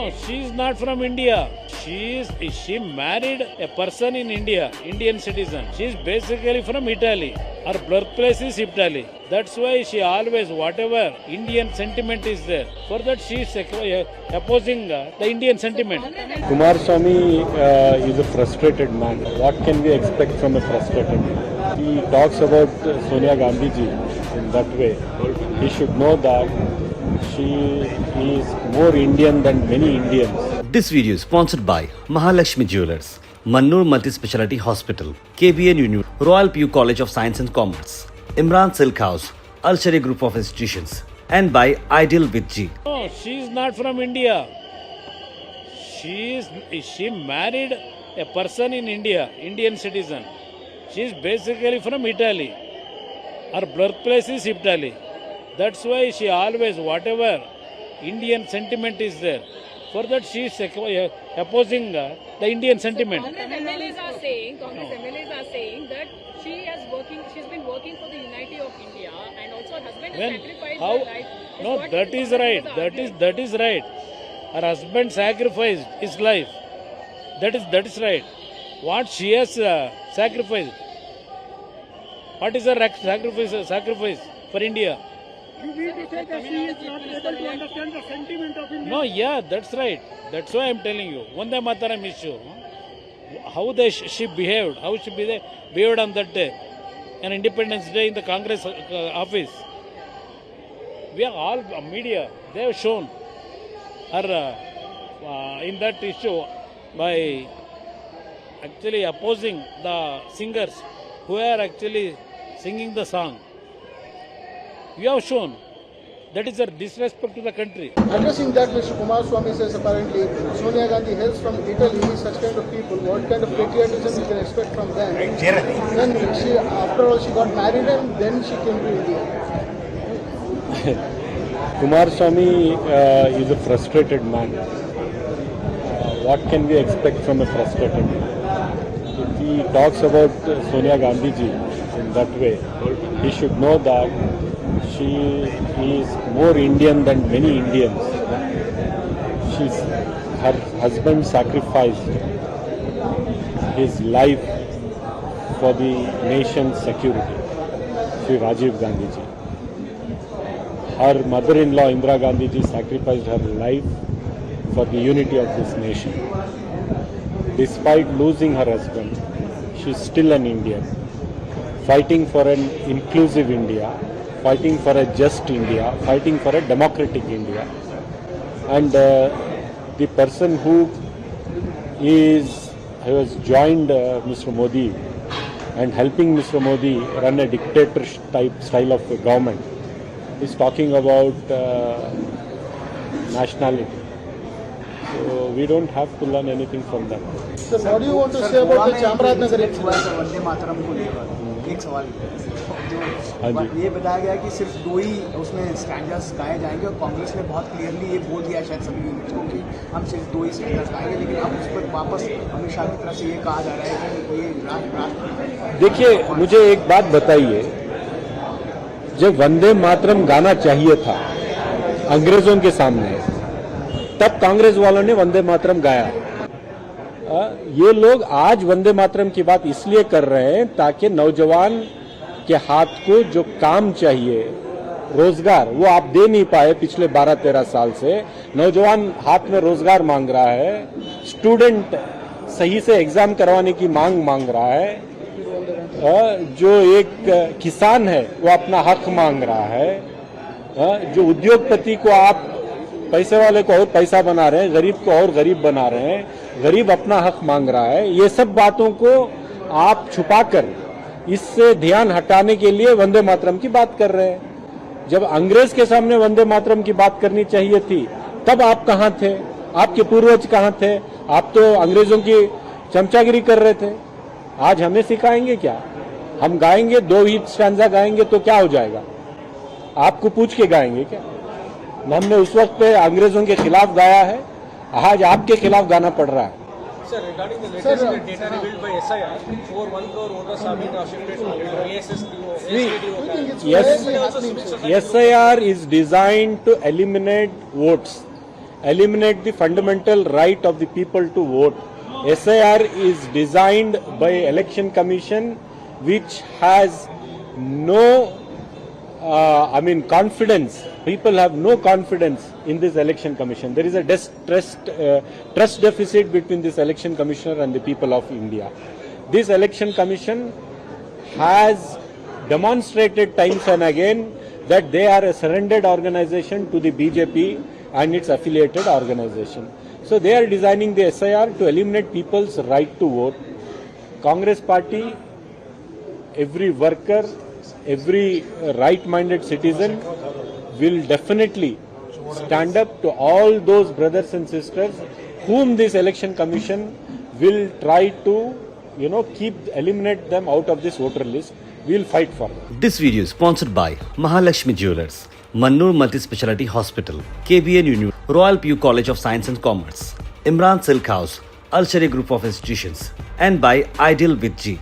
No, she is not from India. She married a person in India, Indian citizen. She is basically from Italy. Her birthplace is Italy. That's why she always, whatever Indian sentiment is there, for that she is opposing the Indian sentiment. Kumaraswamy is a frustrated man. What can we expect from a frustrated man? He talks about Sonia Gandhi ji in that way. He should know that she is more Indian than many Indians. This video is sponsored by Mahalakshmi Jewelers, Mannur Multi-Speciality Hospital, KBN Union, Royal PU College of Science and Commerce, Imran Silk House, Al Sharia Group of Institutions, and by Ideal with G. No, she is not from India. She married a person in India, Indian citizen. She is basically from Italy. Her birthplace is Italy. That's why she always, whatever Indian sentiment is there, for that she is opposing the Indian sentiment. Congress MLAs are saying that she's been working for the unity of India, and also her husband has sacrificed How? her life. No, that is right. That is right. Her husband sacrificed his life. That is right. What she has sacrificed? What is her sacrifice for India? You mean to say that she is not able to understand the sentiment of India? No, yeah, that's right. That's why I'm telling you. Vande Mataram issue. How she behaved, behaved on that day, an Independence Day in the Congress office. We are all media. They have shown her in that issue by actually opposing the singers who are actually singing the song. You have shown that is a disrespect to the country. Addressing that, Mr. Kumaraswamy says apparently Sonia Gandhi hails from Italy, such kind of people. What kind of patriotism you can expect from them? Then after all, she got married and then she came to India. Kumaraswamy is a frustrated man. What can we expect from a frustrated man? If he talks about Sonia Gandhi ji in that way, he should know that she is more Indian than many Indians. Her husband sacrificed his life for the nation's security, Sri Rajiv Gandhi ji. Her mother-in-law Indira Gandhi ji sacrificed her life for the unity of this nation. Despite losing her husband, she is still an Indian, fighting for an inclusive India, fighting for a just India, fighting for a democratic India. And the person who has joined Mr. Modi and helping Mr. Modi run a dictatorship type style of government is talking about nationality. So we don't have to learn anything from them. So what do you want to say about the Chamarajanagar incident? Vande Mataram को लेकर एक सवाल जो ये बताया गया कि सिर्फ 2 ही उसमें स्टैंडर्स गाए जाएंगे और कांग्रेस ने बहुत क्लियरली ये बोल दिया शायद सभी यूनिट्स को कि हम सिर्फ 2 ही स्टैंडर्स गाएंगे, लेकिन अब उस पर वापस अमित शाह की तरफ से ये कहा जा रहा है कि ये राष्ट्र। देखिए, मुझे एक बात बताइए, जब वंदे मातरम गाना चाहिए था अंग्रेजों के सामने, तब कांग्रेस वालों ने वंदे मातरम गाया। ये लोग आज वंदे मातरम की बात इसलिए कर रहे हैं ताकि नौजवान के हाथ को जो काम चाहिए, रोजगार, वो आप दे नहीं पाए पिछले 12-13 साल से। नौजवान हाथ में रोजगार मांग रहा है, स्टूडेंट सही से एग्जाम करवाने की मांग रहा है, जो एक किसान है वो अपना हक मांग रहा है, जो उद्योगपति को आप पैसे वाले को और पैसा बना रहे हैं, गरीब को और गरीब बना रहे हैं, गरीब अपना हक मांग रहा है। ये सब बातों को आप छुपाकर इससे ध्यान हटाने के लिए वंदे मातरम की बात कर रहे हैं। जब अंग्रेज के सामने वंदे मातरम की बात करनी चाहिए थी, तब आप कहां थे? आपके पूर्वज कहां थे? आप तो अंग्रेजों की चमचागिरी कर रहे थे। आज हमें सिखाएंगे क्या? हम गाएंगे 2 ही स्टैंजा गाएंगे तो क्या हो जाएगा? आपको पूछ के गाएंगे क्या? हमने उस वक्त पे अंग्रेजों के खिलाफ गाया है, आज आपके खिलाफ गाना पड़ रहा है। Sir, regarding the latest data revealed by SIR, over 1 crore voters have been shifted to SIR is designed to eliminate votes. eliminate the fundamental right of the people to vote. SIR is designed by Election Commission, which has no confidence. People have no confidence in this election commission. There is a trust deficit between this election commissioner and the people of India. This election commission has demonstrated times and again that they are a surrendered organization to the BJP and its affiliated organization. So they are designing the SIR to eliminate people's right to vote. Congress party, every worker, every right-minded citizen will definitely stand up to all those brothers and sisters whom this election commission will try to, eliminate them out of this voter list. We will fight for them. This video is sponsored by Mahalakshmi Jewelers, Mannur Multi-Speciality Hospital, KBN University, Royal PU College of Science and Commerce, Imran Silk House, Al Sharia Group of Institutions, and by Ideal with G.